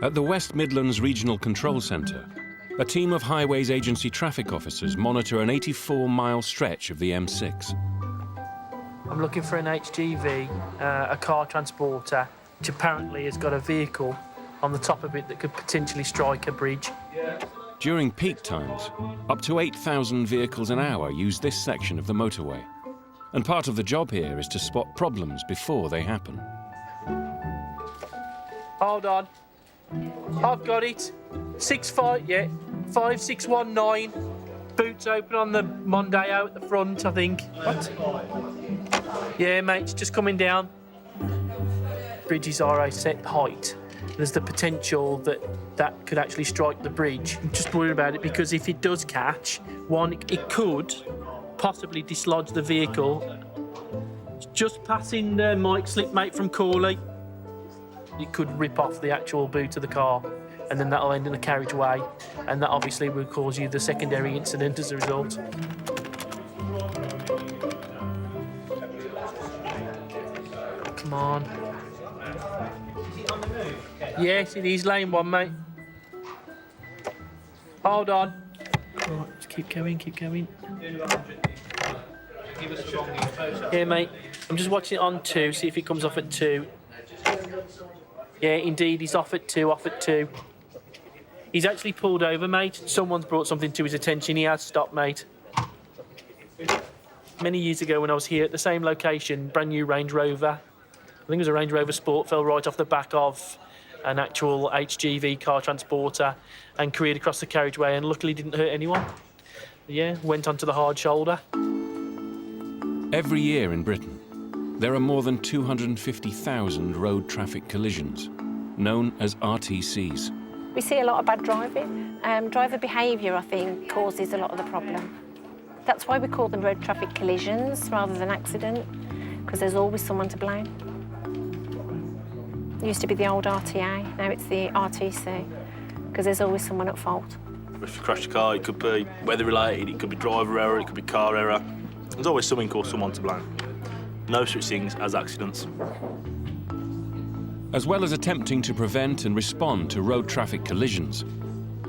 At the West Midlands Regional Control Centre, a team of Highways Agency traffic officers monitor an 84-mile stretch of the M6. I'm looking for an HGV, a car transporter, which apparently has got a vehicle on the top of it that could potentially strike a bridge. During peak times, up to 8,000 vehicles an hour use this section of the motorway. And part of the job here is to spot problems before they happen. Hold on. I've got it. 5619. Boots open on the Mondeo at the front, I think. What? Yeah, mate, it's just coming down. Bridges are a set height. There's the potential that that could actually strike the bridge. I'm just worried about it because if it does catch, one, it could possibly dislodge the vehicle. It's just passing Mike Slipmate from Corley. It could rip off the actual boot of the car, and then that'll end in a carriageway, and that obviously will cause you the secondary incident as a result. Come on. Yes, it is lane one, mate. Hold on. Right, just keep going, keep going. Yeah, mate. I'm just watching it on 2, see if it comes off at 2. Yeah, indeed, he's off at 2, off at 2. He's actually pulled over, mate. Someone's brought something to his attention. He has stopped, mate. Many years ago when I was here at the same location, brand new Range Rover, I think it was a Range Rover Sport, fell right off the back of an actual HGV car transporter and careered across the carriageway and luckily didn't hurt anyone. Yeah, went onto the hard shoulder. Every year in Britain, there are more than 250,000 road traffic collisions, known as RTCs. We see a lot of bad driving. Driver behaviour, I think, causes a lot of the problem. That's why we call them road traffic collisions rather than accident, because there's always someone to blame. It used to be the old RTA, now it's the RTC, because there's always someone at fault. If you crash a car, it could be weather-related, it could be driver error, it could be car error. There's always something or someone to blame. No such things as accidents. As well as attempting to prevent and respond to road traffic collisions,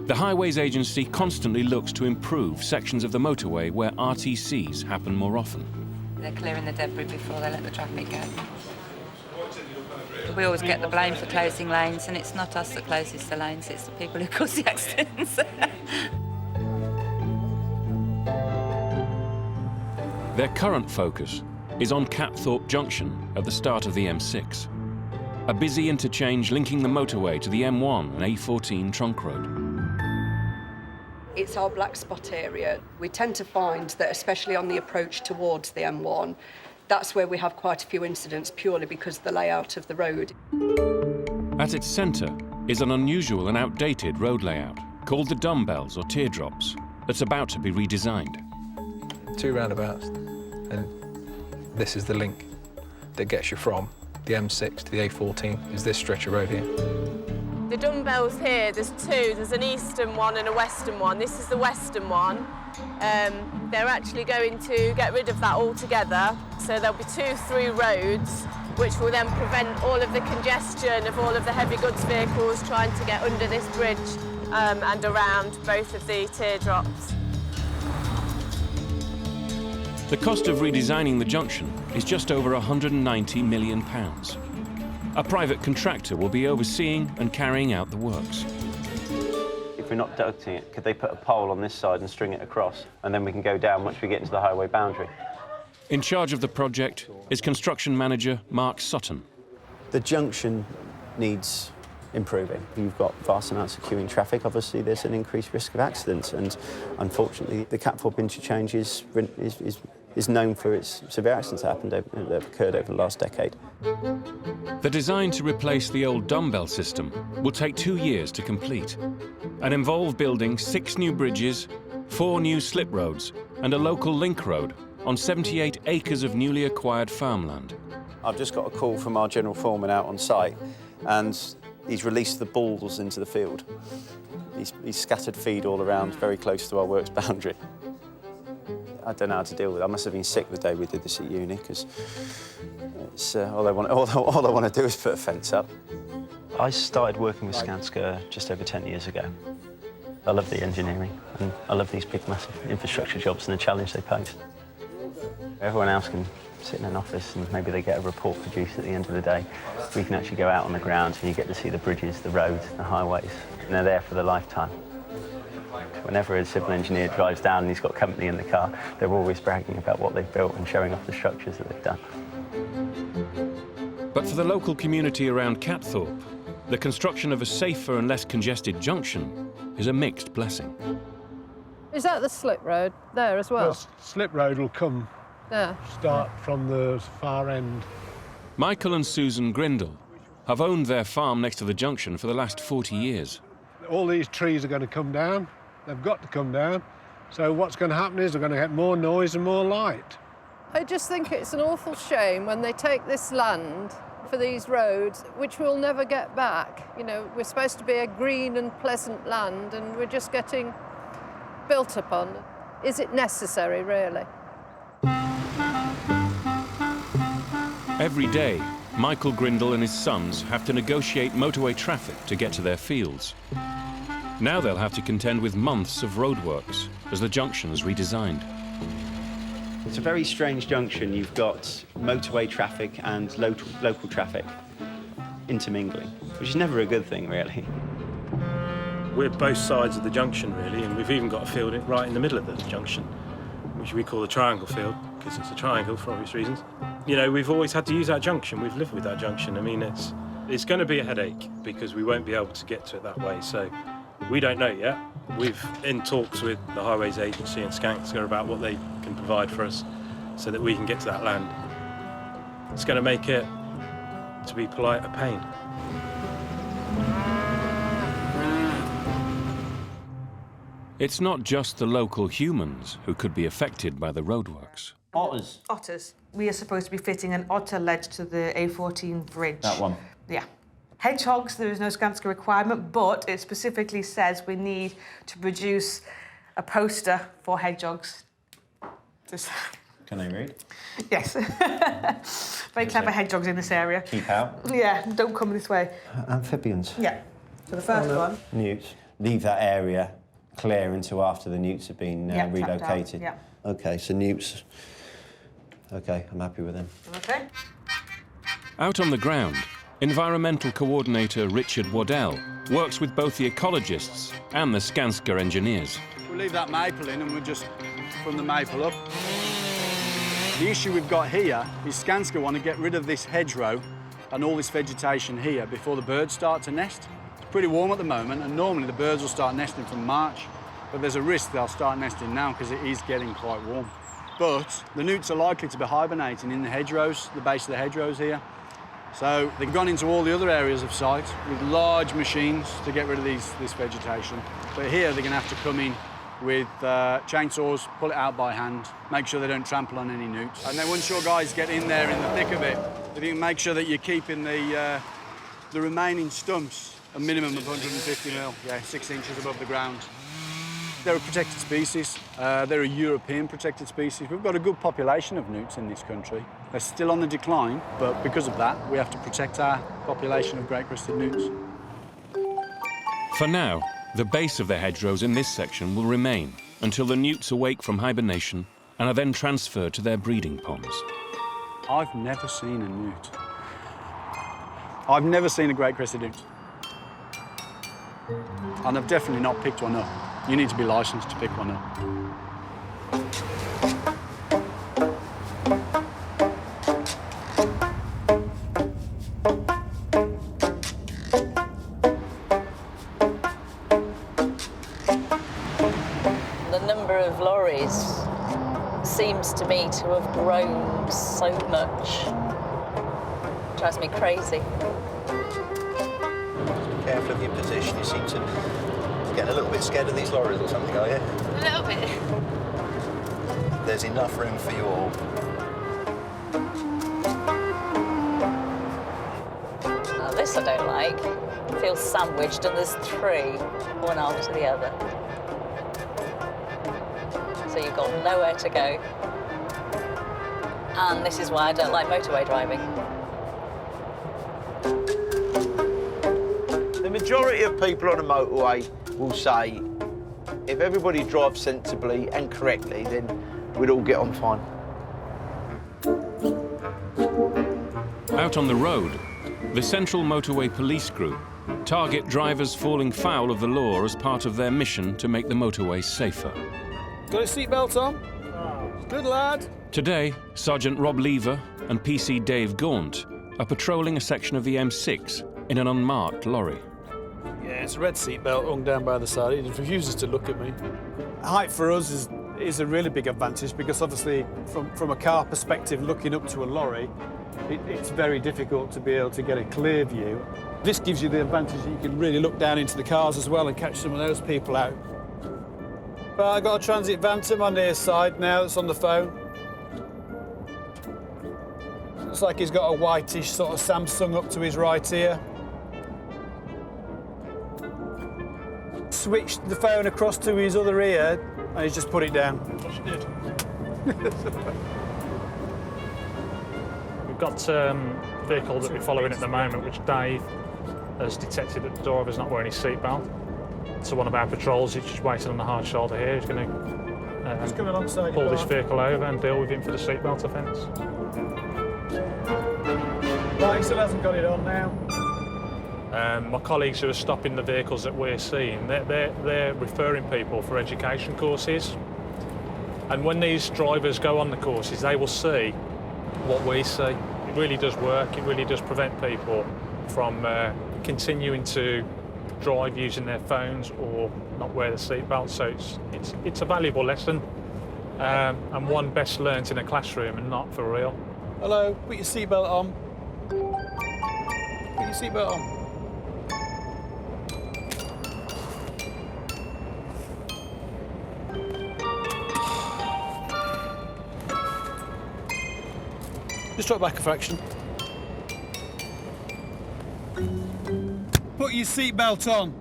the Highways Agency constantly looks to improve sections of the motorway where RTCs happen more often. They're clearing the debris before they let the traffic go. We always get the blame for closing lanes, and it's not us that closes the lanes, it's the people who cause the accidents. Their current focus is on Catthorpe Junction at the start of the M6, a busy interchange linking the motorway to the M1 and A14 trunk road. It's our black spot area. We tend to find that, especially on the approach towards the M1, that's where we have quite a few incidents purely because of the layout of the road. At its centre is an unusual and outdated road layout called the dumbbells or teardrops that's about to be redesigned. 2 roundabouts, and this is the link that gets you from the M6 to the A14, is this stretch of road here. The dumbbells here, there's 2. There's an eastern one and a western one. This is the western one. They're actually going to get rid of that altogether. So there'll be 2 through roads, which will then prevent all of the congestion of all of the heavy goods vehicles trying to get under this bridge and around both of the teardrops. The cost of redesigning the junction is just over £190 million. A private contractor will be overseeing and carrying out the works. If we're not ducting it, could they put a pole on this side and string it across, and then we can go down once we get into the highway boundary? In charge of the project is construction manager Mark Sutton. The junction needs improving. You've got vast amounts of queuing traffic. Obviously, there's an increased risk of accidents, and unfortunately, the Catthorpe interchange is known for its severe accidents that have occurred over the last decade. The design to replace the old dumbbell system will take 2 years to complete and involve building 6 new bridges, 4 new slip roads, and a local link road on 78 acres of newly acquired farmland. I've just got a call from our general foreman out on site, and he's released the bulls into the field. He's scattered feed all around, very close to our works boundary. I don't know how to deal with it. I must have been sick the day we did this at uni, because all I want to do is put a fence up. I started working with Skanska just over 10 years ago. I love the engineering and I love these big, massive infrastructure jobs and the challenge they pose. Everyone else can sit in an office and maybe they get a report produced at the end of the day. We can actually go out on the ground and you get to see the bridges, the roads, the highways, and they're there for the lifetime. Whenever a civil engineer drives down and he's got company in the car, they're always bragging about what they've built and showing off the structures that they've done. But for the local community around Catthorpe, the construction of a safer and less congested junction is a mixed blessing. Is that the slip road there as well? Well, slip road will come, start from the far end. Michael and Susan Grindle have owned their farm next to the junction for the last 40 years. All these trees are going to come down. They've got to come down. So what's going to happen is they're going to get more noise and more light. I just think it's an awful shame when they take this land for these roads, which we'll never get back. You know, we're supposed to be a green and pleasant land, and we're just getting built upon. Is it necessary, really? Every day, Michael Grindle and his sons have to negotiate motorway traffic to get to their fields. Now they'll have to contend with months of roadworks as the junction is redesigned. It's a very strange junction. You've got motorway traffic and local traffic intermingling, which is never a good thing, really. We're both sides of the junction, really, and we've even got a field right in the middle of the junction, which we call the triangle field, because it's a triangle for obvious reasons. You know, we've always had to use that junction. We've lived with that junction. I mean, it's going to be a headache because we won't be able to get to it that way. So we don't know yet. We've in talks with the Highways Agency and Skanska about what they can provide for us so that we can get to that land. It's going to make it, to be polite, a pain. It's not just the local humans who could be affected by the roadworks. Otters. Otters. We are supposed to be fitting an otter ledge to the A14 bridge. That one. Yeah. Hedgehogs, there is no Skanska requirement, but it specifically says we need to produce a poster for hedgehogs. Can they read? Yes. Very clever hedgehogs in this area. Keep out. Yeah, don't come this way. Amphibians. Yeah. So the first one. Newts. Leave that area clear until after the newts have been relocated. Yeah. OK, so newts. OK, I'm happy with them. OK. Out on the ground, Environmental Coordinator Richard Waddell works with both the ecologists and the Skanska engineers. We'll leave that maple in and we'll just from the maple up. The issue we've got here is Skanska want to get rid of this hedgerow and all this vegetation here before the birds start to nest. It's pretty warm at the moment and normally the birds will start nesting from March, but there's a risk they'll start nesting now because it is getting quite warm. But the newts are likely to be hibernating in the hedgerows, the base of the hedgerows here. So they've gone into all the other areas of site with large machines to get rid of this vegetation. But here they're going to have to come in with chainsaws, pull it out by hand, make sure they don't trample on any newts. And then once your guys get in there in the thick of it, if you can make sure that you're keeping the remaining stumps a minimum of 150 mil, 6 inches above the ground. They're a protected species. They're a European protected species. We've got a good population of newts in this country. They're still on the decline, but because of that, we have to protect our population of great-crested newts. For now, the base of the hedgerows in this section will remain until the newts awake from hibernation and are then transferred to their breeding ponds. I've never seen a newt. I've never seen a great-crested newt. And I've definitely not picked one up. You need to be licensed to pick one up. The number of lorries seems to me to have grown so much. It drives me crazy. Be careful of your position. You seem to get a little bit scared of these lorries or something, are you? A little bit. There's enough room for you all. Now, this I don't like. It feels sandwiched and there's 3, one after the other. So you've got nowhere to go. And this is why I don't like motorway driving. majority of people on a motorway will say, if everybody drives sensibly and correctly, then we'd all get on fine. Out on the road, the Central Motorway Police Group target drivers falling foul of the law as part of their mission to make the motorway safer. Got his seatbelt on? Good lad. Today, Sergeant Rob Lever and PC Dave Gaunt are patrolling a section of the M6 in an unmarked lorry. Yeah, it's a red seatbelt hung down by the side. He refuses to look at me. Height for us is a really big advantage because obviously from a car perspective looking up to a lorry, it's very difficult to be able to get a clear view. This gives you the advantage that you can really look down into the cars as well and catch some of those people out. But I've got a transit van to my near side now that's on the phone. Looks like he's got a whitish sort of Samsung up to his right ear. Switched the phone across to his other ear and he's just put it down. We've got a vehicle that we're following at the moment, which Dave has detected that the driver's not wearing his seatbelt. So one of our patrols, he's just waiting on the hard shoulder here, he's going to pull this vehicle over and deal with him for the seatbelt offence. Right, he still hasn't got it on now. My colleagues who are stopping the vehicles that we're seeing, they're referring people for education courses. And when these drivers go on the courses, they will see what we see. It really does work. It really does prevent people from continuing to drive using their phones or not wear the seatbelt. So it's a valuable lesson and one best learnt in a classroom and not for real. Hello, put your seatbelt on. Put your seatbelt on. Just drop back a fraction. Put your seatbelt on.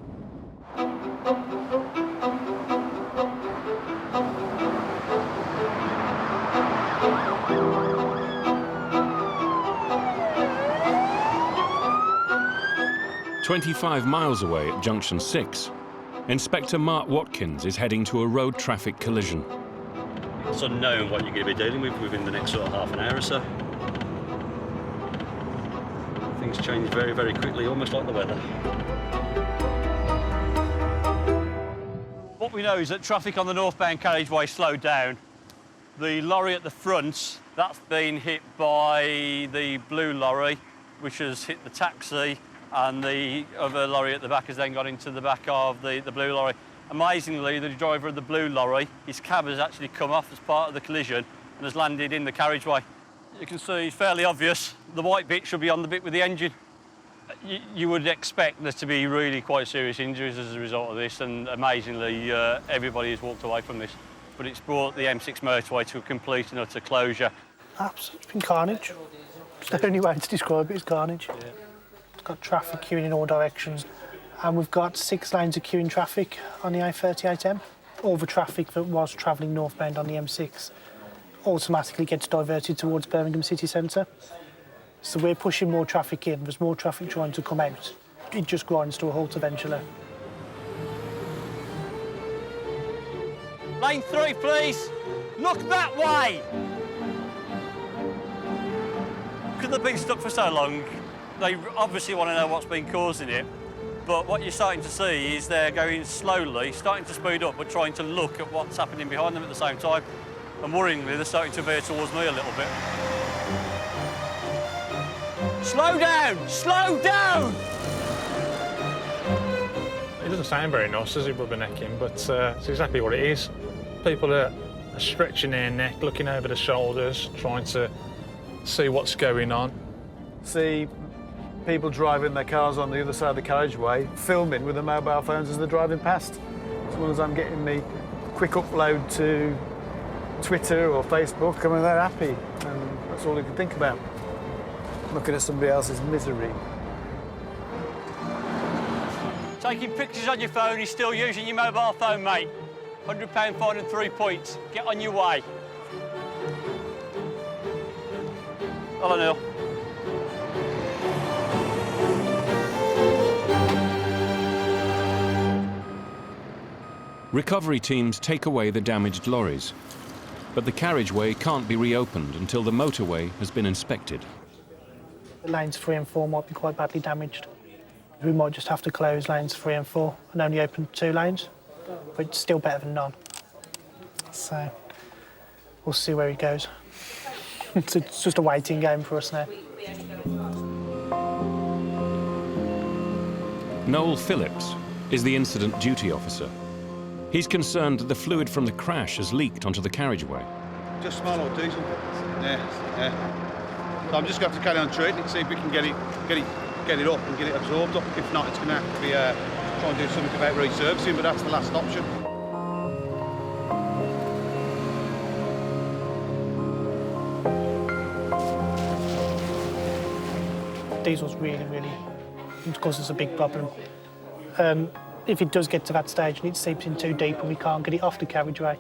25 miles away at Junction 6, Inspector Mark Watkins is heading to a road traffic collision. It's unknown what you're going to be dealing with within the next sort of half an hour or so. Things change very, very quickly, almost like the weather. What we know is that traffic on the northbound carriageway slowed down. The lorry at the front, that's been hit by the blue lorry, which has hit the taxi, and the other lorry at the back has then got into the back of the blue lorry. Amazingly, the driver of the blue lorry, his cab has actually come off as part of the collision and has landed in the carriageway. You can see it's fairly obvious. The white bit should be on the bit with the engine. You would expect there to be really quite serious injuries as a result of this, and amazingly, everybody has walked away from this. But it's brought the M6 motorway to a complete and utter closure. It's been carnage. It's the only way to describe it is carnage. Yeah. It's got traffic queuing in all directions, and we've got 6 lanes of queuing traffic on the A38M. All the traffic that was travelling northbound on the M6 automatically gets diverted towards Birmingham city centre. So we're pushing more traffic in, there's more traffic trying to come out. It just grinds to a halt eventually. Lane 3, please. Look that way. Because they've been stuck for so long, they obviously want to know what's been causing it. But what you're starting to see is they're going slowly, starting to speed up, but trying to look at what's happening behind them at the same time. And worryingly, they're starting to veer towards me a little bit. Slow down! Slow down! It doesn't sound very nice, does it, rubbernecking, but it's exactly what it is. People are stretching their neck, looking over the shoulders, trying to see what's going on. See people driving their cars on the other side of the carriageway, filming with their mobile phones as they're driving past. As long as I'm getting me quick upload to Twitter or Facebook, I mean, they're happy, and that's all you can think about. Looking at somebody else's misery. Taking pictures on your phone is still using your mobile phone, mate. £100 fine and 3 points. Get on your way. Hello, Neil. Recovery teams take away the damaged lorries, but the carriageway can't be reopened until the motorway has been inspected. Lanes 3 and 4 might be quite badly damaged. We might just have to close lanes 3 and 4 and only open 2 lanes, but it's still better than none. So we'll see where it goes. It's just a waiting game for us now. Noel Phillips is the incident duty officer. He's concerned that the fluid from the crash has leaked onto the carriageway. Just small old diesel. Yeah. So I'm just going to have to carry on treating it, see if we can get it up and get it absorbed up. If not, it's going to have to be try and do something about resurfacing, but that's the last option. Diesel's really causes a big problem. If it does get to that stage and it seeps in too deep and we can't get it off the carriageway,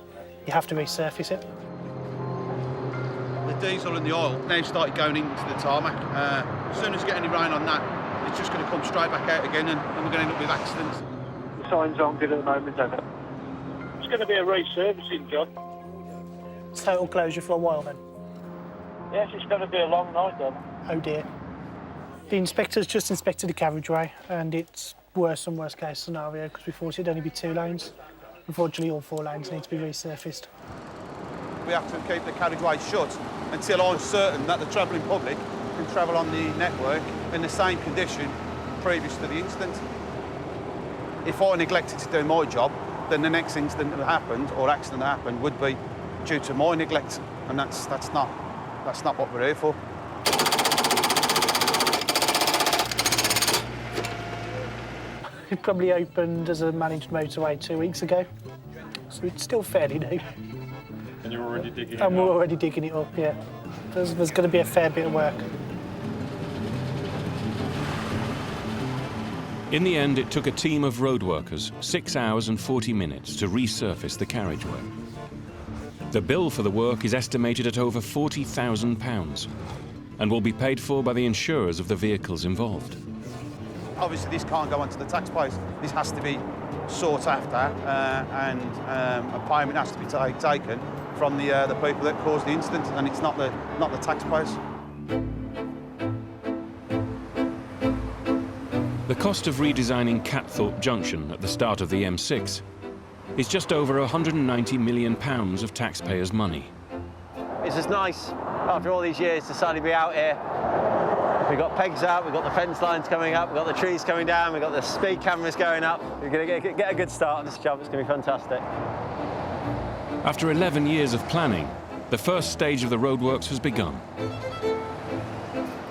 you have to resurface it. The diesel and the oil now started going into the tarmac. As soon as you get any rain on that, it's just going to come straight back out again and we're going to end up with accidents. The signs aren't good at the moment, are they? It's going to be a resurfacing job. Total closure for a while then? Yes, it's going to be a long night then. Oh dear. The inspectors just inspected the carriageway and it's worse and worst case scenario because we thought it'd only be 2 lanes. Unfortunately, all 4 lanes need to be resurfaced. We have to keep the carriageway shut until I'm certain that the travelling public can travel on the network in the same condition previous to the incident. If I neglected to do my job, then the next incident that happened or accident that happened would be due to my neglect, and that's not what we're here for. It probably opened as a managed motorway 2 weeks ago, so it's still fairly new. And you're already digging it And we're up? already digging it up, yeah. There's going to be a fair bit of work. In the end, it took a team of road workers 6 hours and 40 minutes to resurface the carriageway. The bill for the work is estimated at over £40,000 and will be paid for by the insurers of the vehicles involved. Obviously, this can't go onto the taxpayers. This has to be sought after, and a payment has to be taken from the people that caused the incident, and it's not the taxpayers. The cost of redesigning Catthorpe Junction at the start of the M6 is just over £190 million of taxpayers' money. It's just nice, after all these years, to suddenly be out here. We've got pegs out, we've got the fence lines coming up, we've got the trees coming down, we've got the speed cameras going up. We're going to get a good start on this job, it's going to be fantastic. After 11 years of planning, the first stage of the roadworks has begun.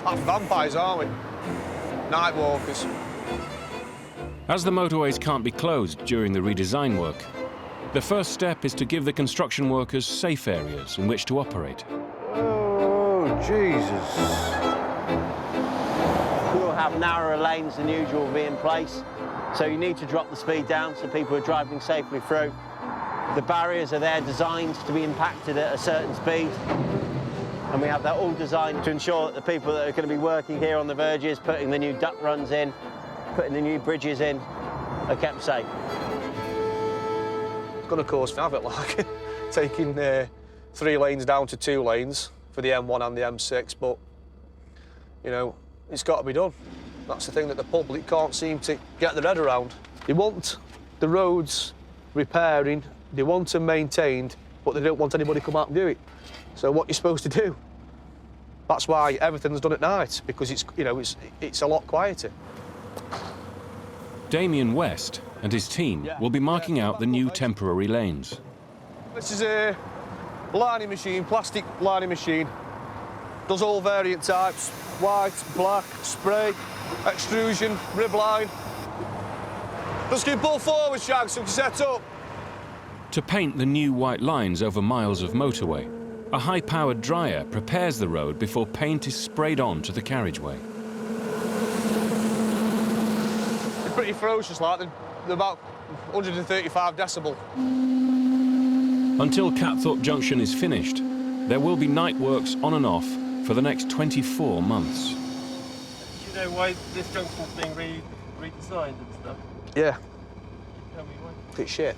That's vampires, aren't we? Night walkers. As the motorways can't be closed during the redesign work, the first step is to give the construction workers safe areas in which to operate. Oh, Jesus. We will have narrower lanes than usual will be in place, so you need to drop the speed down so people are driving safely through. The barriers are there designed to be impacted at a certain speed, and we have that all designed to ensure that the people that are going to be working here on the verges, putting the new duct runs in, putting the new bridges in, are kept safe. It's going to cause havoc, like taking 3 lanes down to 2 lanes for the M1 and the M6, but, you know, it's got to be done. That's the thing that the public can't seem to get their head around. They want the roads repairing, they want them maintained, but they don't want anybody to come out and do it. So what you're supposed to do? That's why everything's done at night, because it's, you know, it's a lot quieter. Damien West and his team will be marking out the new temporary lanes. This is a lining machine, plastic lining machine. Does all variant types: white, black, spray, extrusion, rib line. Just keep pull forward, Shag, so we can set up. To paint the new white lines over miles of motorway, a high-powered dryer prepares the road before paint is sprayed on to the carriageway. They're pretty ferocious, like they're about 135 decibel. Until Catthorpe Junction is finished, there will be night works on and off for the next 24 months. Do you know why this junction's being redesigned and stuff? Yeah. Tell me why. It's shit.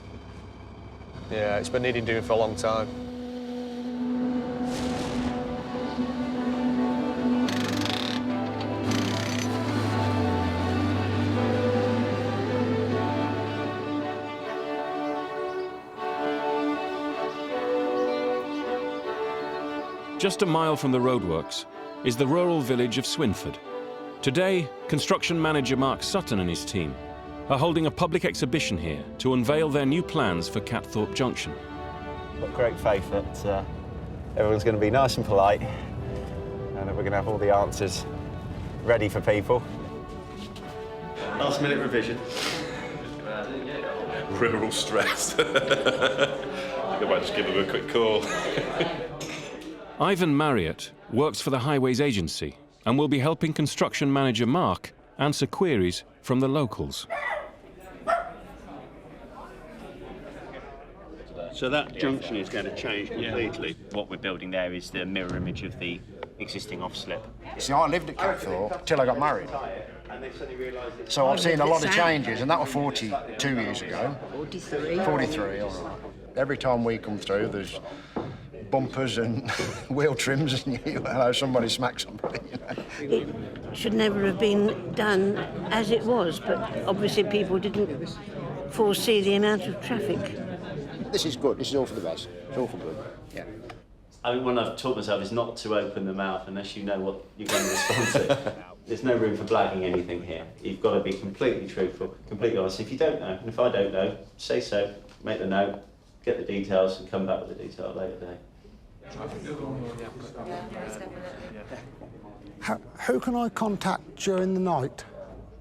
Yeah, it's been needing doing for a long time. Just a mile from the roadworks is the rural village of Swinford. Today, construction manager Mark Sutton and his team are holding a public exhibition here to unveil their new plans for Catthorpe Junction. I've got great faith that everyone's going to be nice and polite and that we're going to have all the answers ready for people. Last minute revision. Rural stress. I might just give them a quick call. Ivan Marriott works for the Highways Agency and will be helping construction manager Mark answer queries from the locals. So that junction is going to change completely. What we're building there is the mirror image of the existing off-slip. See, I lived at Catthorpe till I got married. So I've seen a lot of changes, and that was 42 years ago. 43. 43, all right. Every time we come through, there's bumpers and wheel trims, and you know, somebody smacks somebody. You know. It should never have been done as it was, but obviously people didn't foresee the amount of traffic. This is good. This is all for the best. It's all for good. Yeah. I mean, one I've taught myself is not to open the mouth unless you know what you're going to respond to. There's no room for blagging anything here. You've got to be completely truthful, completely honest. If you don't know, and if I don't know, say so, make the note, get the details, and come back with the detail at a later date. Who can I contact during the night?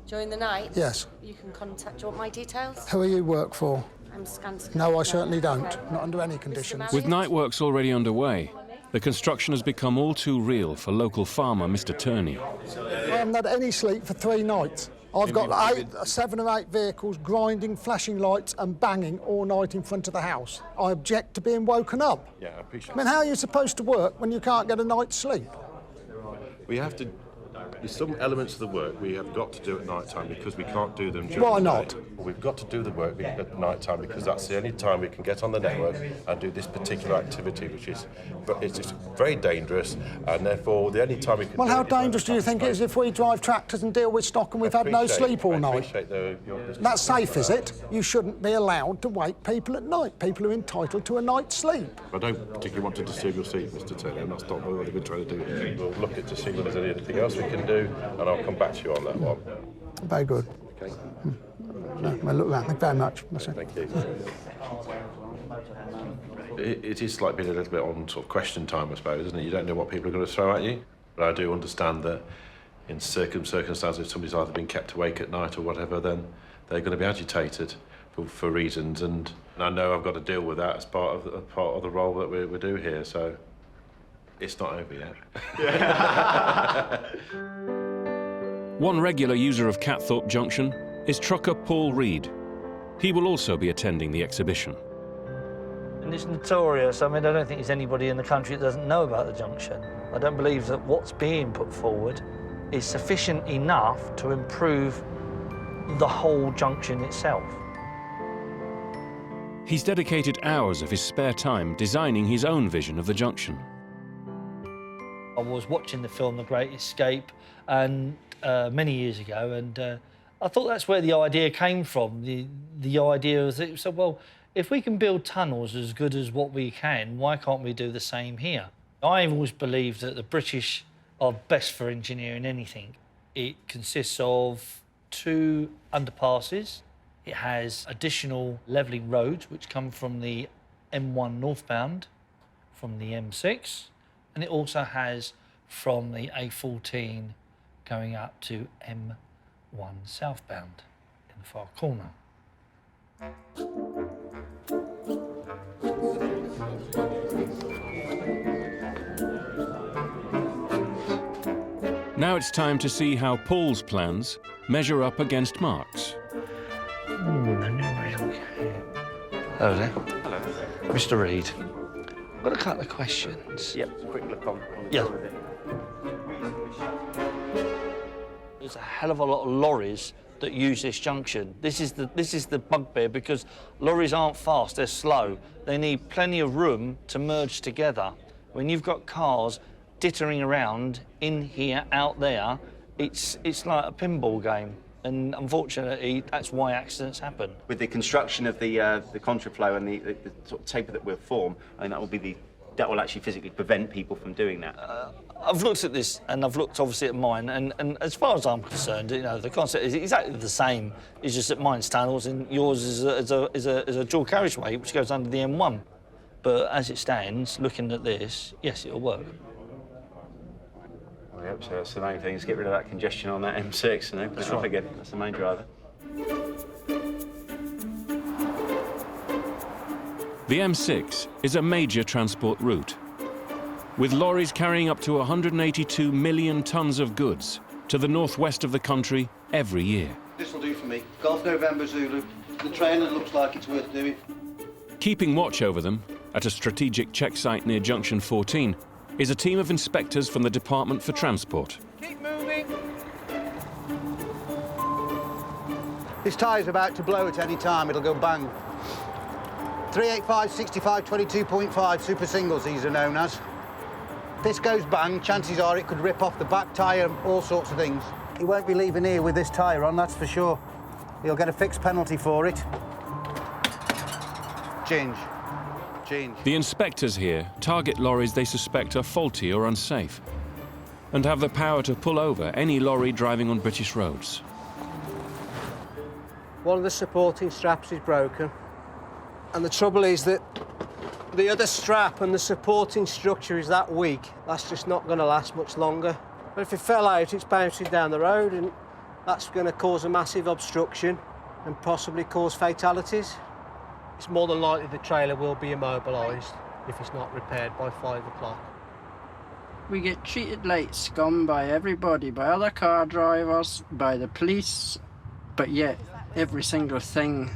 During the night? Yes. You can contact... Do you want my details? Who do you work for? I'm Skanska. No, I certainly don't. Not under any conditions. With night works already underway, the construction has become all too real for local farmer Mr. Turney. I haven't had any sleep for 3 nights. I've got 7 or 8 vehicles grinding, flashing lights and banging all night in front of the house. I object to being woken up. Yeah, I appreciate I mean, how are you supposed to work when you can't get a night's sleep? We have to... There's some elements of the work we have got to do at night time because we can't do them during Why the not? day. We've got to do the work at night time because that's the only time we can get on the network and do this particular activity, which is it's just very dangerous, and therefore the only time we can. Well, how dangerous do you think it is if we drive tractors and deal with stock and we've had no sleep all night? That's safe, is it? You shouldn't be allowed to wake people at night. People are entitled to a night's sleep. I don't particularly want to disturb your sleep, Mr. Taylor. That's not what we're trying to do here. We'll look at to see whether there's anything else we can do, and I'll come back to you on that one. Very good. Okay. No, well, look, thank you very much. Thank you. It is like being a little bit on sort of question time, I suppose, isn't it? You don't know what people are going to throw at you. But I do understand that in circumstances, if somebody's either been kept awake at night or whatever, then they're going to be agitated for reasons, and I know I've got to deal with that as part of the role that we do here. So it's not over yet. One regular user of Catthorpe Junction is trucker Paul Reed. He will also be attending the exhibition. And it's notorious. I mean, I don't think there's anybody in the country that doesn't know about the junction. I don't believe that what's being put forward is sufficient enough to improve the whole junction itself. He's dedicated hours of his spare time designing his own vision of the junction. I was watching the film The Great Escape and many years ago, and I thought that's where the idea came from. The idea was that, so, well, if we can build tunnels as good as what we can, why can't we do the same here? I've always believed that the British are best for engineering anything. It consists of 2 underpasses. It has additional levelling roads which come from the M1 northbound, from the M6, and it also has from the A14 going up to M1 southbound in the far corner. Now it's time to see how Paul's plans measure up against Mark's. Hello there. Hello. Mr. Reed, I've got a couple of questions. Yep, quick look on. Yeah. There's a hell of a lot of lorries that use this junction. This is the bugbear, because lorries aren't fast, they're slow. They need plenty of room to merge together. When you've got cars dittering around in here, out there, it's like a pinball game. And unfortunately, that's why accidents happen. With the construction of the contraflow and the sort of taper that will form, I think that will actually physically prevent people from doing that. I've looked at this, and I've looked obviously at mine, and as far as I'm concerned, you know, the concept is exactly the same. It's just that mine's tunnels and yours is a dual carriageway which goes under the M1. But as it stands, looking at this, yes, it'll work. I hope so. That's the main thing, is get rid of that congestion on that M6, you know, put it off again. That's the main driver. The M6 is a major transport route, with lorries carrying up to 182 million tonnes of goods to the northwest of the country every year. This will do for me. Golf November Zulu. The training looks like it's worth doing. Keeping watch over them at a strategic check site near Junction 14 is a team of inspectors from the Department for Transport. Keep moving. This tyre's about to blow at any time. It'll go bang. 385, 65, 22.5 super singles, these are known as. If this goes bang, chances are it could rip off the back tyre, all sorts of things. He won't be leaving here with this tyre on, that's for sure. He'll get a fixed penalty for it. Change. The inspectors here target lorries they suspect are faulty or unsafe, and have the power to pull over any lorry driving on British roads. One of the supporting straps is broken, and the trouble is that the other strap and the supporting structure is that weak. That's just not going to last much longer. But if it fell out, it's bouncing down the road, and that's going to cause a massive obstruction and possibly cause fatalities. It's more than likely the trailer will be immobilised if it's not repaired by 5 o'clock. We get treated like scum by everybody, by other car drivers, by the police, but yet every single thing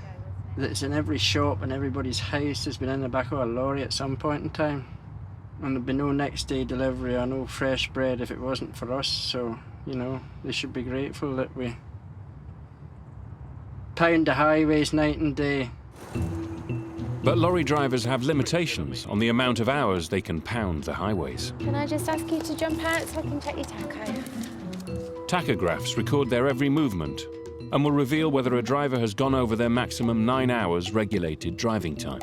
that's in every shop and everybody's house has been in the back of a lorry at some point in time. And there'd be no next day delivery or no fresh bread if it wasn't for us, so, you know, they should be grateful that we pound the highways night and day. But lorry drivers have limitations on the amount of hours they can pound the highways. Can I just ask you to jump out so I can check your tacho? Tachographs record their every movement and will reveal whether a driver has gone over their maximum 9 hours regulated driving time.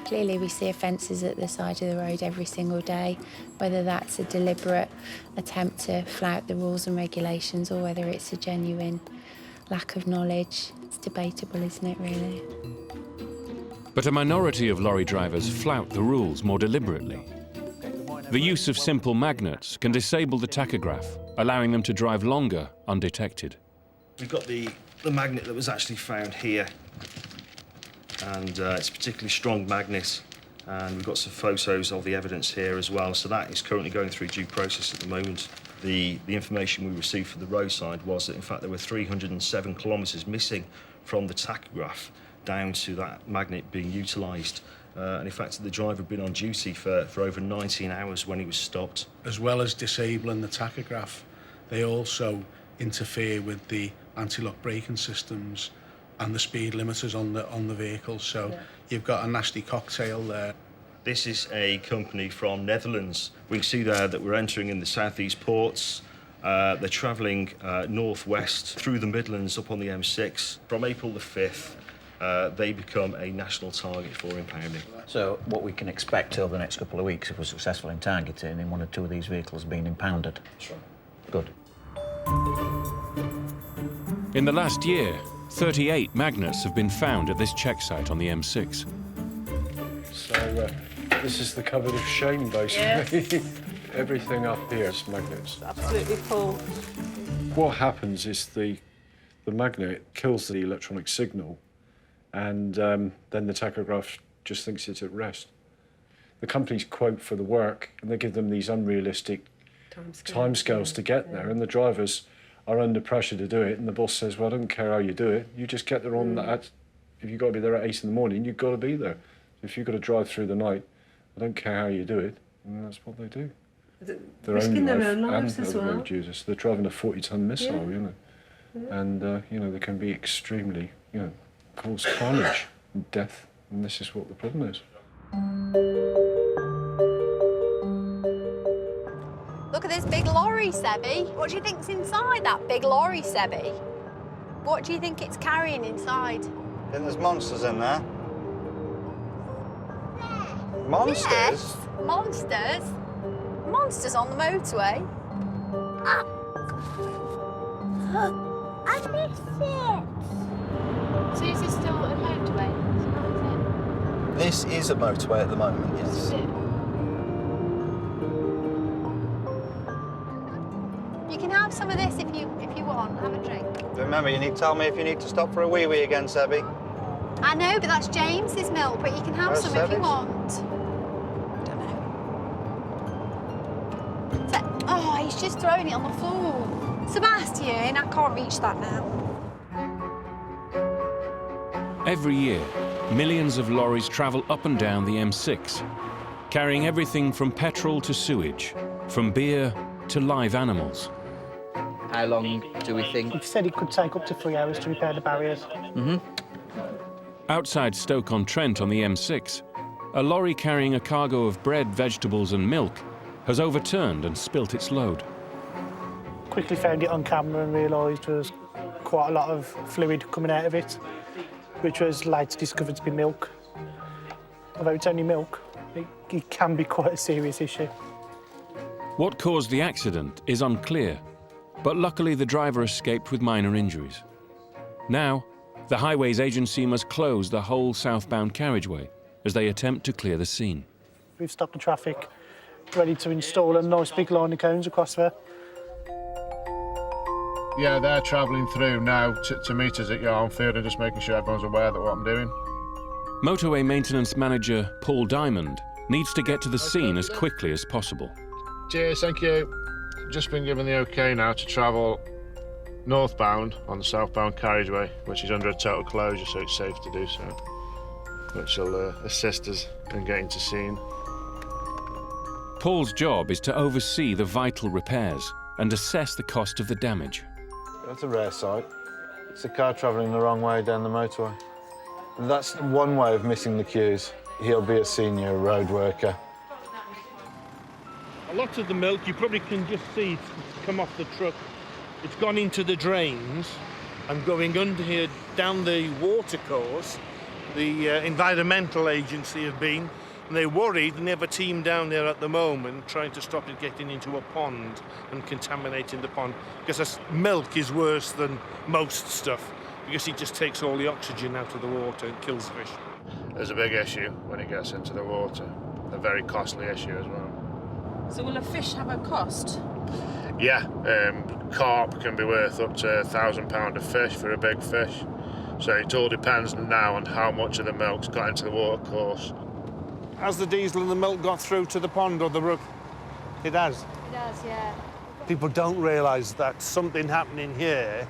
Clearly we see offences at the side of the road every single day, whether that's a deliberate attempt to flout the rules and regulations or whether it's a genuine lack of knowledge. It's debatable, isn't it, really? But a minority of lorry drivers flout the rules more deliberately. The use of simple magnets can disable the tachograph, allowing them to drive longer undetected. We've got the magnet that was actually found here, and it's a particularly strong magnet, and we've got some photos of the evidence here as well, so that is currently going through due process at the moment. The information we received from the roadside was that, in fact, there were 307 kilometres missing from the tachograph down to that magnet being utilised. And in fact, the driver had been on duty for over 19 hours when he was stopped. As well as disabling the tachograph, they also interfere with the anti-lock braking systems and the speed limiters on the vehicle. So you've got a nasty cocktail there. This is a company from Netherlands. We can see there that we're entering in the southeast ports. They're travelling northwest through the Midlands up on the M6. From April the 5th, they become a national target for impounding. So what we can expect over the next couple of weeks, if we're successful in targeting, in 1 or 2 of these vehicles being impounded. That's right. Good. In the last year, 38 magnets have been found at this check site on the M6. So this is the cupboard of shame, basically. Yes. Everything up here is magnets. Absolutely full. What happens is the magnet kills the electronic signal, and then the tachograph just thinks it's at rest. The companies quote for the work, and they give them these unrealistic timescales to get there, and the drivers are under pressure to do it, and the boss says, well, I don't care how you do it, you just get there on that. If you've got to be there at 8 in the morning, you've got to be there. If you've got to drive through the night, I don't care how you do it, and that's what they do. their risking own their life own lives and as other well. road users. They're driving a 40-ton missile, Yeah. you know, Yeah. and you know, they can be extremely, you know, cause carnage and death, and this is what the problem is. Look at this big lorry, Sebby. What do you think's inside that big lorry, Sebby? What do you think it's carrying inside? Think there's monsters in there? Monsters? Yes, monsters. Monsters on the motorway. Ah. I missed it. So is this still a motorway? This is a motorway at the moment, yes. You can have some of this if you want. Have a drink. Remember, you need to tell me if you need to stop for a wee-wee again, Sebby. I know, but that's James's milk. But you can have Where's some if you Sebby's? want. Oh, he's just throwing it on the floor. Sebastian, I can't reach that now. Every year, millions of lorries travel up and down the M6, carrying everything from petrol to sewage, from beer to live animals. How long do we think? You've said it could take up to 3 hours to repair the barriers. Outside Stoke-on-Trent on the M6, a lorry carrying a cargo of bread, vegetables and milk has overturned and spilt its load. Quickly found it on camera and realised there was quite a lot of fluid coming out of it, which was later discovered to be milk. Although it's only milk, it can be quite a serious issue. What caused the accident is unclear, but luckily the driver escaped with minor injuries. Now, the Highways Agency must close the whole southbound carriageway as they attempt to clear the scene. We've stopped the traffic, ready to install a nice big line of cones across there. Yeah, they're travelling through now to meet us at Yarn Field and just making sure everyone's aware that what I'm doing. Motorway maintenance manager Paul Diamond needs to get to the scene as quickly as possible. Cheers, thank you. Just been given the OK now to travel northbound on the southbound carriageway, which is under a total closure, so it's safe to do so, which will assist us in getting to scene. Paul's job is to oversee the vital repairs and assess the cost of the damage. That's a rare sight. It's a car travelling the wrong way down the motorway. That's one way of missing the queues. He'll be a senior road worker. A lot of the milk, you probably can just see it's come off the truck. It's gone into the drains and going under here down the watercourse. The environmental agency have been, and they're worried, and they have a team down there at the moment trying to stop it getting into a pond and contaminating the pond, because this milk is worse than most stuff, because it just takes all the oxygen out of the water and kills fish. There's a big issue when it gets into the water, a very costly issue as well. So will a fish have a cost? Yeah, carp can be worth up to £1,000 a fish for a big fish. So it all depends now on how much of the milk's got into the watercourse. Has the diesel and the milk got through to the pond or the brook? It has. It does, yeah. People don't realise that something happening here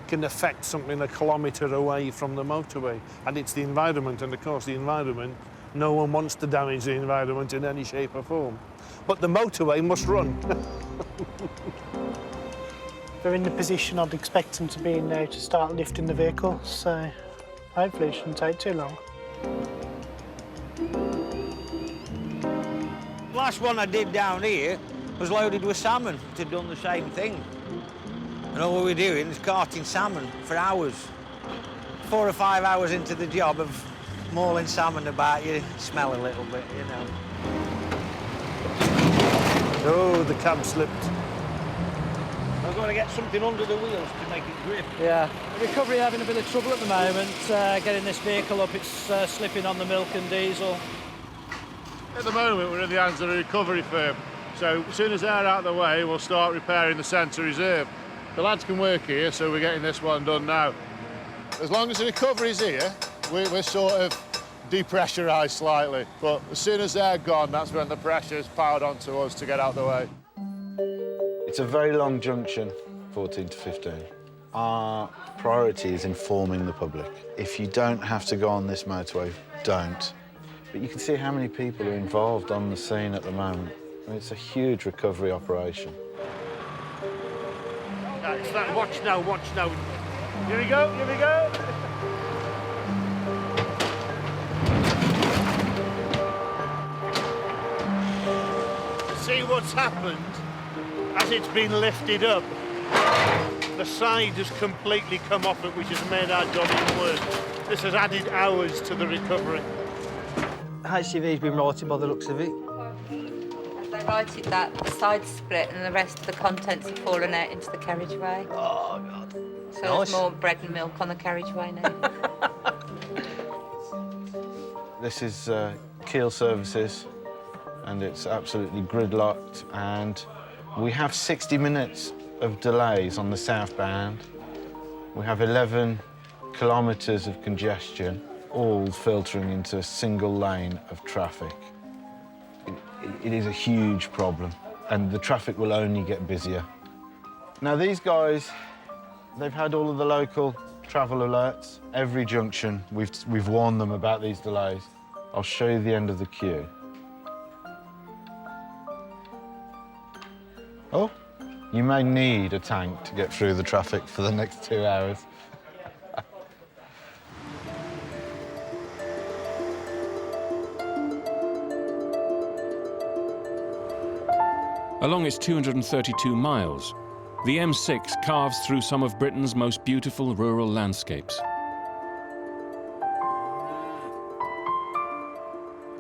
can affect something a kilometre away from the motorway. And it's the environment, and of course the environment, no one wants to damage the environment in any shape or form. But the motorway must run. They're in the position I'd expect them to be in now to start lifting the vehicle, so hopefully it shouldn't take too long. Last one I did down here was loaded with salmon. It had done the same thing. And all we were doing is carting salmon for hours. 4 or 5 hours into the job of mauling salmon about, you smell a little bit, you know. Oh, the cab slipped. I've got to get something under the wheels to make it grip. Yeah, recovery having a bit of trouble at the moment, getting this vehicle up. It's slipping on the milk and diesel. At the moment, we're in the hands of a recovery firm. So as soon as they're out of the way, we'll start repairing the centre reserve. The lads can work here, so we're getting this one done now. As long as the recovery's here, we're sort of depressurised slightly. But as soon as they're gone, that's when the pressure's powered onto us to get out of the way. It's a very long junction, 14 to 15. Our priority is informing the public. If you don't have to go on this motorway, don't. But you can see how many people are involved on the scene at the moment. And it's a huge recovery operation. It's that watch now, watch now. Here we go, here we go. See what's happened as it's been lifted up. The side has completely come off it, which has made our job even worse. This has added hours to the recovery. HCV's been righted by the looks of it. They righted that, the side's split and the rest of the contents have fallen out into the carriageway. Oh, God. So Nice. there's more bread and milk on the carriageway now. This is Keel Services, and it's absolutely gridlocked, and we have 60 minutes of delays on the southbound. We have 11 kilometres of congestion, all filtering into a single lane of traffic. It is a huge problem, and the traffic will only get busier. Now, these guys, they've had all of the local travel alerts. Every junction, we've warned them about these delays. I'll show you the end of the queue. Oh, you may need a tank to get through the traffic for the next 2 hours. Along its 232 miles, the M6 carves through some of Britain's most beautiful rural landscapes.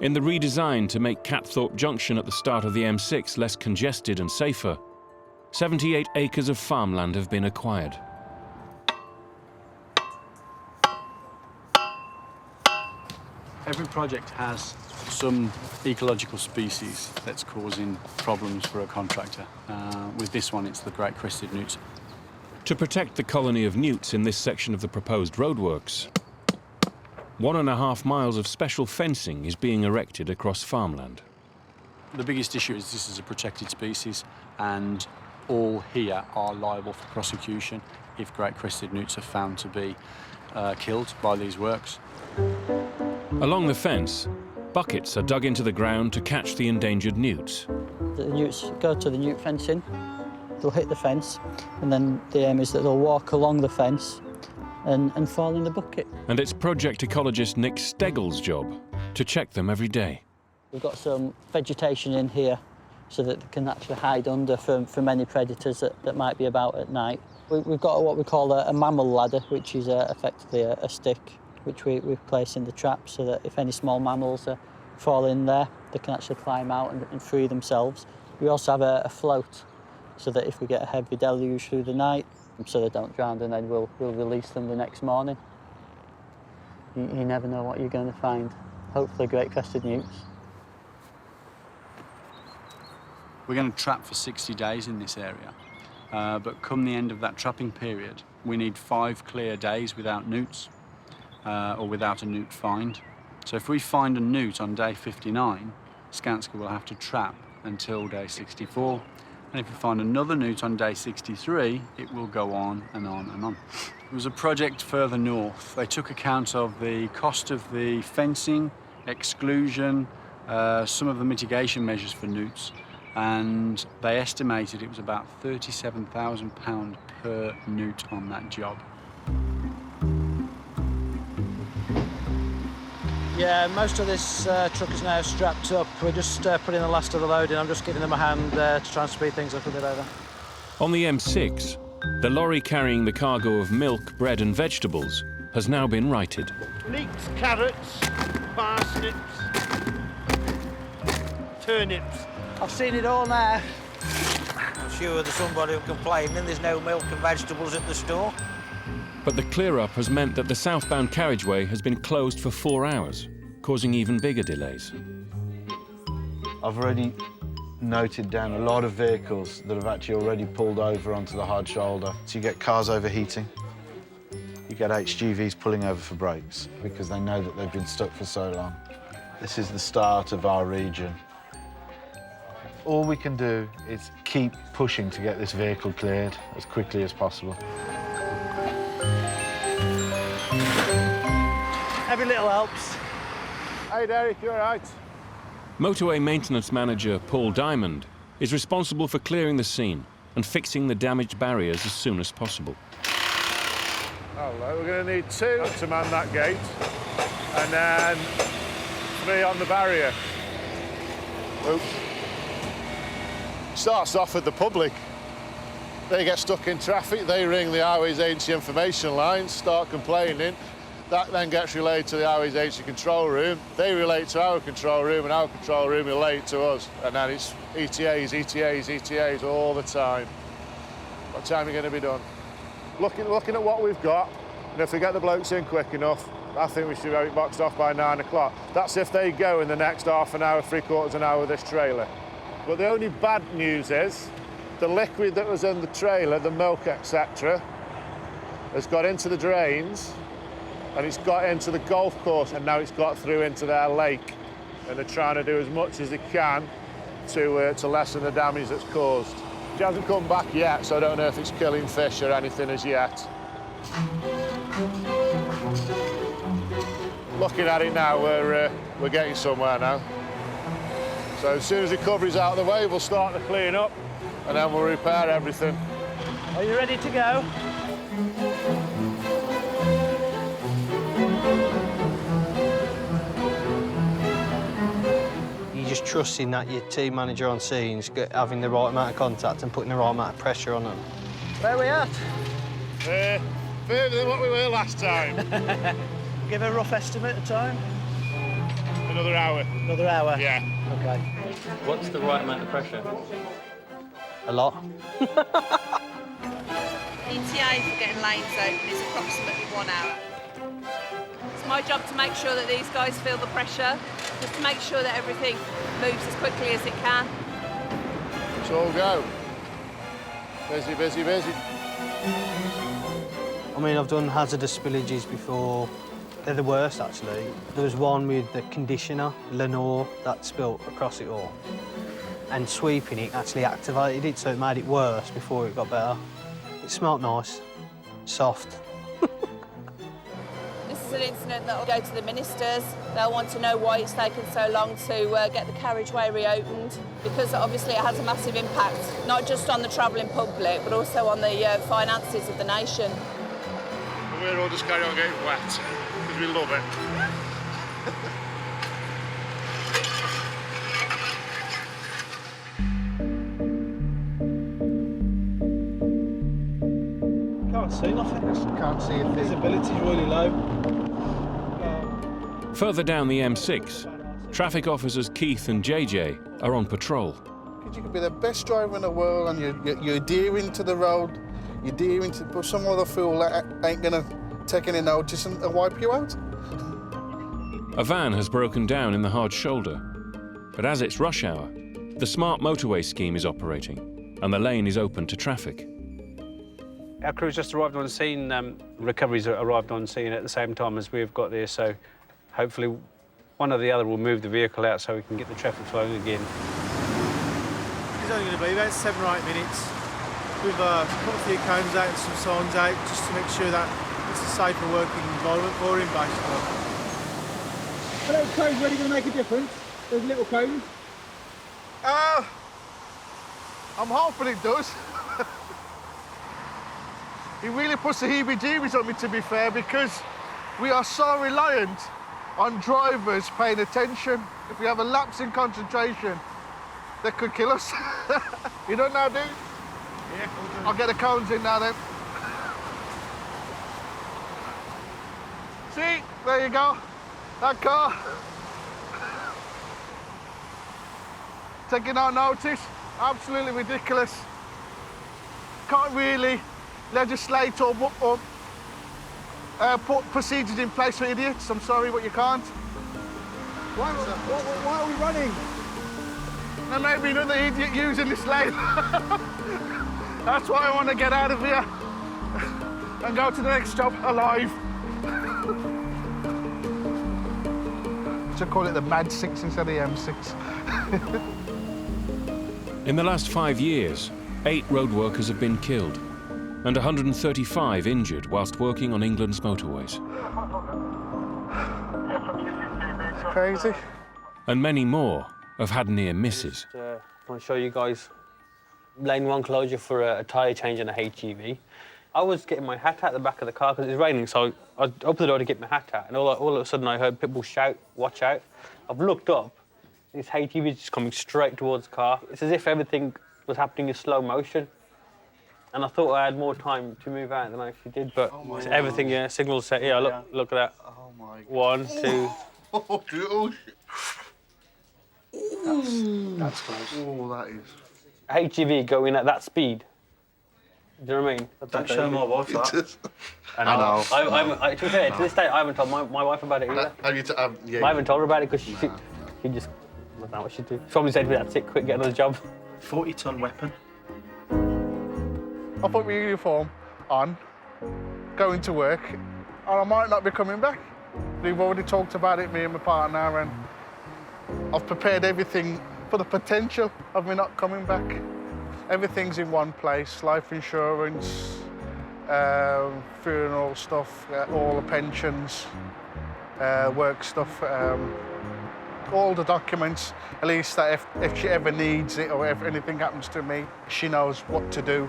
In the redesign to make Catthorpe Junction at the start of the M6 less congested and safer, 78 acres of farmland have been acquired. Every project has some ecological species that's causing problems for a contractor. With this one, it's the great crested newts. To protect the colony of newts in this section of the proposed roadworks, 1.5 miles of special fencing is being erected across farmland. The biggest issue is this is a protected species, and all here are liable for prosecution if great crested newts are found to be killed by these works. Along the fence, buckets are dug into the ground to catch the endangered newts. The newts go to the newt fencing, they'll hit the fence, and then the aim is that they'll walk along the fence and fall in the bucket. And it's project ecologist Nick Steggle's job to check them every day. We've got some vegetation in here so that they can actually hide under from any predators that might be about at night. We've got what we call a mammal ladder, which is effectively a stick which we place in the trap so that if any small mammals fall in there, they can actually climb out and free themselves. We also have a float so that if we get a heavy deluge through the night, so they don't drown, and then we'll release them the next morning. You never know what you're going to find. Hopefully great crested newts. We're going to trap for 60 days in this area, but come the end of that trapping period, we need 5 clear days without newts or without a newt find. So if we find a newt on day 59, Skanska will have to trap until day 64. And if we find another newt on day 63, it will go on and on and on. It was a project further north. They took account of the cost of the fencing, exclusion, some of the mitigation measures for newts, and they estimated it was about £37,000 per newt on that job. Yeah, most of this truck is now strapped up. We're just putting the last of the load in. I'm just giving them a hand to try and speed things up a bit over. On the M6, the lorry carrying the cargo of milk, bread and vegetables has now been righted. Leeks, carrots, parsnips, turnips. I've seen it all now. I'm sure there's somebody who complaining there's no milk and vegetables at the store. But the clear-up has meant that the southbound carriageway has been closed for 4 hours, causing even bigger delays. I've already noted down a lot of vehicles that have actually already pulled over onto the hard shoulder. So you get cars overheating, you get HGVs pulling over for brakes because they know that they've been stuck for so long. This is the start of our region. All we can do is keep pushing to get this vehicle cleared as quickly as possible. Every little helps. Hey, Derek, you all right? Motorway maintenance manager Paul Diamond is responsible for clearing the scene and fixing the damaged barriers as soon as possible. Hello, we're going to need 2 to man that gate, and then 3 on the barrier. Oops. Starts off with the public. They get stuck in traffic, they ring the Highways Agency information lines, start complaining. That then gets relayed to the Highways Agency control room. They relate to our control room, and our control room relate to us. And then it's ETAs, ETAs, ETAs all the time. What time are you going to be done? Looking at what we've got, and if we get the blokes in quick enough, I think we should have it boxed off by 9 o'clock. That's if they go in the next half an hour, 3/4 an hour with this trailer. But the only bad news is the liquid that was in the trailer, the milk, etc., has got into the drains, and it's got into the golf course, and now it's got through into their lake. And they're trying to do as much as they can to lessen the damage that's caused. It hasn't come back yet, so I don't know if it's killing fish or anything as yet. Looking at it now, we're getting somewhere now. So as soon as recovery's out of the way, we'll start the clean up, and then we'll repair everything. Are you ready to go? You're just trusting that your team manager on scene is having the right amount of contact and putting the right amount of pressure on them. Where are we at? Further than what we were last time. Give a rough estimate of time. Another hour. Another hour? Yeah. OK. What's the right amount of pressure? A lot. ETA for getting lanes open is approximately 1 hour. It's my job to make sure that these guys feel the pressure, just to make sure that everything moves as quickly as it can. Let's all go. Busy, busy, busy. I mean, I've done hazardous spillages before. They're the worst, actually. There was one with the conditioner, Lenore, that spilt across it all. And sweeping it actually activated it, so it made it worse before it got better. It smelled nice, soft. This is an incident that will go to the ministers. They'll want to know why it's taken so long to get the carriageway reopened, because obviously it has a massive impact, not just on the travelling public, but also on the finances of the nation. We'll all just carry on getting wet, because we love it. Can't see nothing. Can't see a thing. Visibility's really low. Further down the M6, traffic officers Keith and JJ are on patrol. Because you could be the best driver in the world and you're adhering to the road, you're adhering to, but some other fool that ain't gonna take any notice and wipe you out. A van has broken down in the hard shoulder, but as it's rush hour, the smart motorway scheme is operating and the lane is open to traffic. Our crew's just arrived on scene. Recovery's arrived on scene at the same time as we've got there, so hopefully one or the other will move the vehicle out so we can get the traffic flowing again. It's only going to be about 7 or 8 minutes. We've put a few cones out and some signs out just to make sure that it's a safer working environment for him, basically. Are those cones really going to make a difference? Those little cones? I'm hoping it does. It really puts the heebie-jeebies on me, to be fair, because we are so reliant on drivers paying attention. If we have a lapse in concentration, they could kill us. You don't know, do you? Yeah, I'll get the cones in now, then. See, there you go. That car. Taking no notice. Absolutely ridiculous. Can't really legislate or put procedures in place for idiots. I'm sorry, but you can't. Why are we running? There may be another idiot using this lane. That's why I want to get out of here and go to the next stop alive. To call it the Mad 6 instead of the M6. In the last 5 years, 8 road workers have been killed and 135 injured whilst working on England's motorways. It's crazy. And many more have had near misses. I want to show you guys lane 1 closure for a tyre change and a HGV. I was getting my hat out the back of the car because it was raining, so I opened the door to get my hat out, and all of a sudden I heard people shout, "Watch out." I've looked up, this HGV is just coming straight towards the car. It's as if everything was happening in slow motion. And I thought I had more time to move out than I actually did, but everything, yeah, signals set. Yeah, look at that. Oh my God. 1, 2. Oh, dude. That's close. Oh, that is. HGV going at that speed. Do you know what I mean? Don't show my wife that. I know. To be fair, to this day, I haven't told my wife about it either. Yeah. I haven't told her about it because she just doesn't know what she'd do. She probably said to me, "That's it, quick, get another job." 40-ton weapon. I put my uniform on, going to work, and I might not be coming back. We've already talked about it, me and my partner, and I've prepared everything for the potential of me not coming back. Everything's in one place, life insurance, funeral stuff, all the pensions, work stuff, all the documents, at least that if she ever needs it or if anything happens to me, she knows what to do.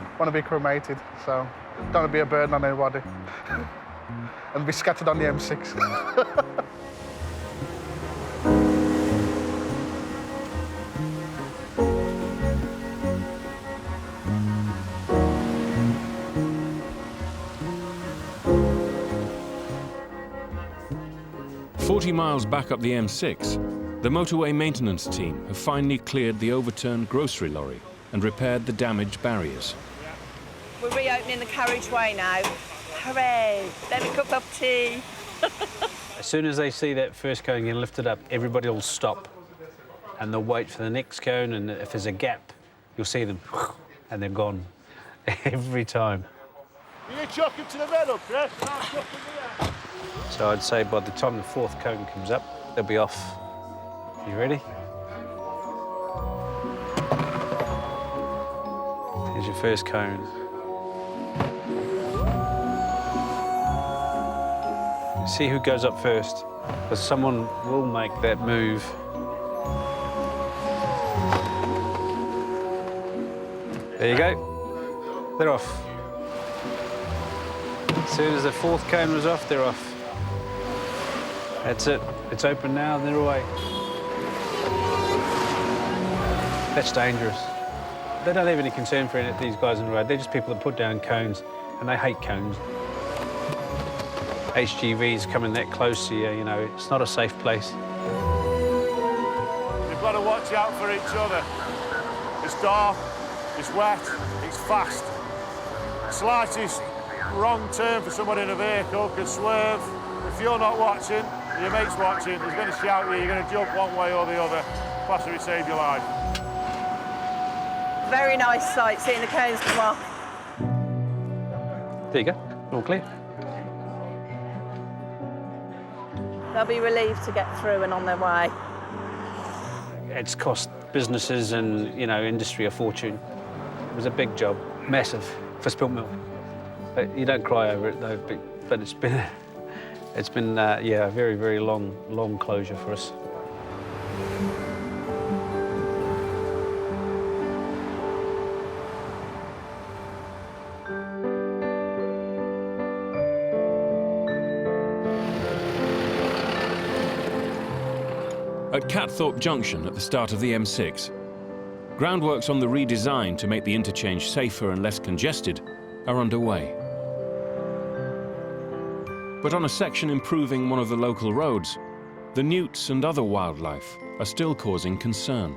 I want to be cremated, so don't want to be a burden on anybody and be scattered on the M6. 40 miles back up the M6, the motorway maintenance team have finally cleared the overturned grocery lorry and repaired the damaged barriers. We're reopening the carriageway now. Hooray! Then a cup of tea. As soon as they see that first cone getting lifted up, everybody will stop and they'll wait for the next cone, and if there's a gap, you'll see them and they're gone every time. You chuck him to the middle, Chris. So I'd say by the time the 4th cone comes up, they'll be off. You ready? Here's your first cone. See who goes up first, because someone will make that move. There you go. They're off. As soon as the 4th cone was off, they're off. That's it. It's open now, and they're away. That's dangerous. They don't have any concern for these guys on the road. They're just people that put down cones, and they hate cones. HGVs coming that close to you, you know, it's not a safe place. You've got to watch out for each other. It's dark, it's wet, it's fast. Slightest wrong turn for someone in a vehicle could swerve. If you're not watching, your mate's watching, he's going to shout at you, you're going to jump one way or the other. Possibly save your life. Very nice sight, seeing the cones come off. There you go, all clear. They'll be relieved to get through and on their way. It's cost businesses and, you know, industry a fortune. It was a big job, massive, for spilt milk. But you don't cry over it, though, but it's been, yeah, a very, very long closure for us. At Catthorpe Junction at the start of the M6, groundworks on the redesign to make the interchange safer and less congested are underway. But on a section improving one of the local roads, the newts and other wildlife are still causing concern.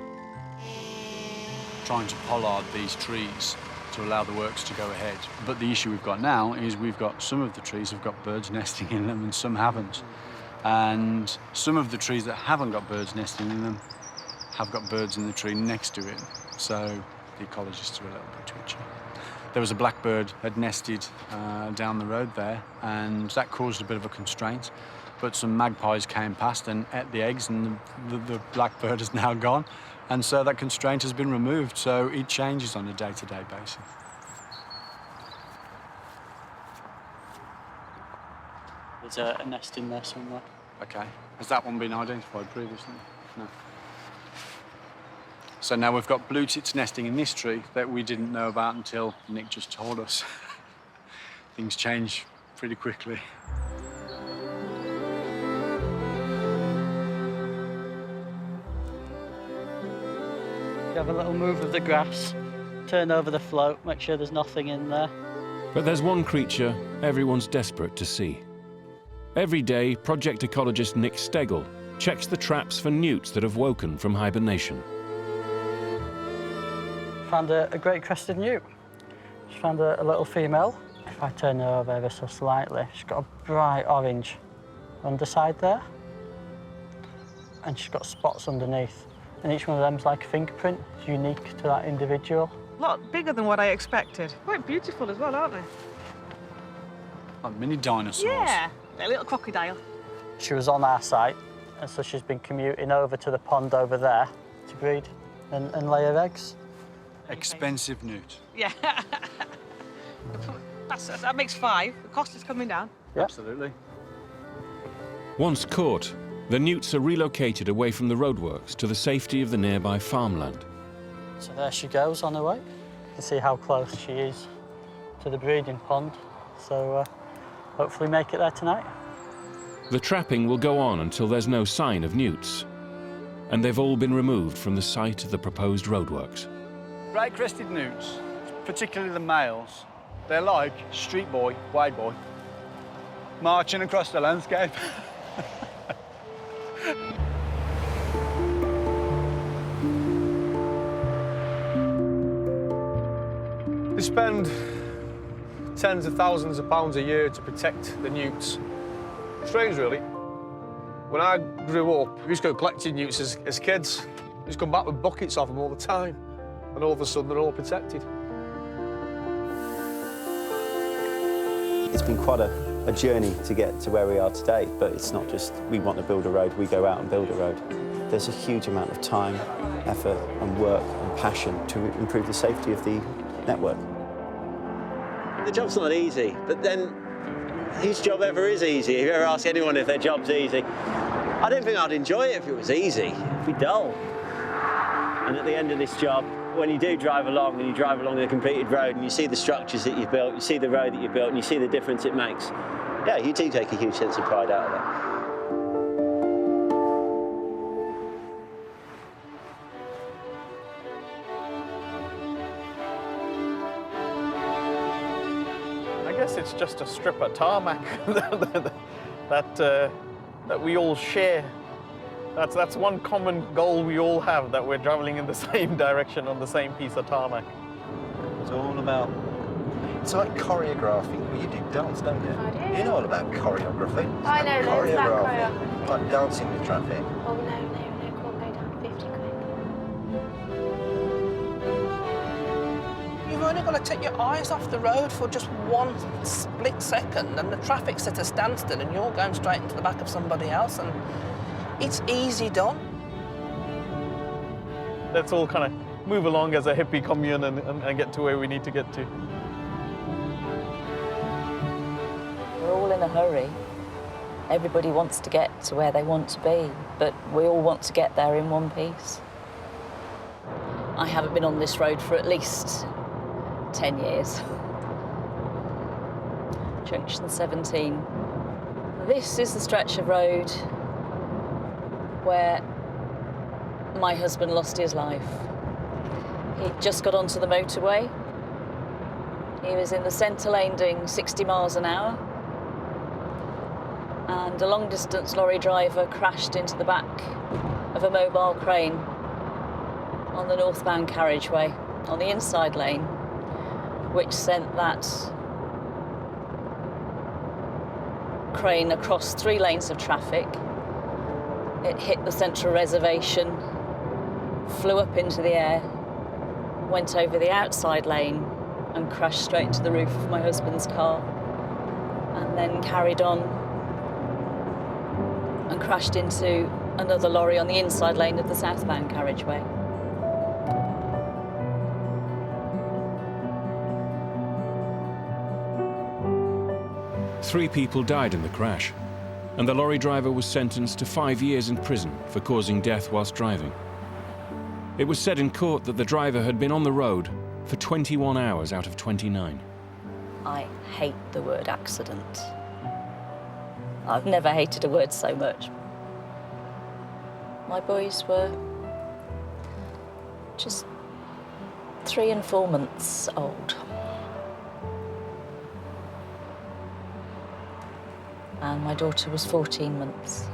Trying to pollard these trees to allow the works to go ahead. But the issue we've got now is we've got some of the trees have got birds nesting in them and some haven't. And some of the trees that haven't got birds nesting in them have got birds in the tree next to it. So the ecologists are a little bit twitchy. There was a blackbird had nested down the road there, and that caused a bit of a constraint. But some magpies came past and ate the eggs, and the blackbird is now gone. And so that constraint has been removed, so it changes on a day-to-day basis. There's a nest in there somewhere. Okay. Has that one been identified previously? No. So now we've got blue tits nesting in this tree that we didn't know about until Nick just told us. Things change pretty quickly. You have a little move of the grass, turn over the float, make sure there's nothing in there. But there's one creature everyone's desperate to see. Every day, project ecologist Nick Stegel checks the traps for newts that have woken from hibernation. Found a great crested newt. Just found a little female. If I turn her over ever so slightly, she's got a bright orange underside there. And she's got spots underneath. And each one of them's like a fingerprint. It's unique to that individual. A lot bigger than what I expected. Quite beautiful as well, aren't they? Like mini dinosaurs. Yeah, a little crocodile. She was on our site, and so she's been commuting over to the pond over there to breed and lay her eggs. Expensive newt. Yeah. That makes 5. The cost is coming down. Yep. Absolutely. Once caught, the newts are relocated away from the roadworks to the safety of the nearby farmland. So there she goes on her way. You can see how close she is to the breeding pond. So hopefully make it there tonight. The trapping will go on until there's no sign of newts, and they've all been removed from the site of the proposed roadworks. Bright-crested newts, particularly the males, they're like street boy, white boy, marching across the landscape. They spend tens of thousands of pounds a year to protect the newts. Strange, really. When I grew up, we used to go collecting newts as kids. We used to come back with buckets of them all the time, and all of a sudden they're all protected. It's been quite a journey to get to where we are today, but it's not just we want to build a road, we go out and build a road. There's a huge amount of time, effort and work and passion to improve the safety of the network. The job's not easy, but then whose job ever is easy? If you ever ask anyone if their job's easy, I don't think I'd enjoy it if it was easy. It'd be dull. And at the end of this job, when you do drive along and you drive along the completed road and you see the structures that you've built, you see the road that you've built and you see the difference it makes, yeah, you do take a huge sense of pride out of that. I guess it's just a strip of tarmac that we all share. That's one common goal we all have, that we're traveling in the same direction on the same piece of tarmac. It's all about... It's like choreographing. Well, you do dance, don't you? I do. You know all about choreography. I know loads about choreography. Like dancing with traffic. Oh, no, can't go down 50 quid. You've only got to take your eyes off the road for just one split second and the traffic's at a standstill and you're going straight into the back of somebody else, and it's easy done. Let's all kind of move along as a hippie commune and get to where we need to get to. We're all in a hurry. Everybody wants to get to where they want to be, but we all want to get there in one piece. I haven't been on this road for at least 10 years. Junction 17. This is the stretch of road where my husband lost his life. He just got onto the motorway. He was in the centre lane doing 60 miles an hour. And a long-distance lorry driver crashed into the back of a mobile crane on the northbound carriageway, on the inside lane, which sent that crane across 3 lanes of traffic. It hit the central reservation, flew up into the air, went over the outside lane and crashed straight into the roof of my husband's car, and then carried on and crashed into another lorry on the inside lane of the southbound carriageway. Three people died in the crash, and the lorry driver was sentenced to 5 years in prison for causing death whilst driving. It was said in court that the driver had been on the road for 21 hours out of 29. I hate the word accident. I've never hated a word so much. My boys were just 3 and 4 months old. And my daughter was 14 months.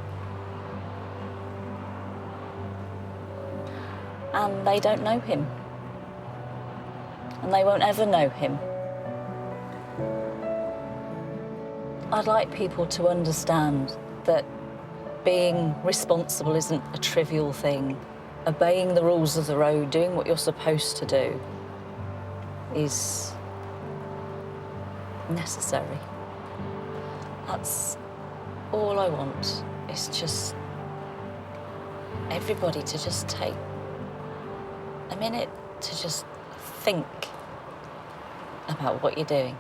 And they don't know him. And they won't ever know him. I'd like people to understand that being responsible isn't a trivial thing. Obeying the rules of the road, doing what you're supposed to do, is necessary. That's all I want, is just everybody to just take a minute to just think about what you're doing.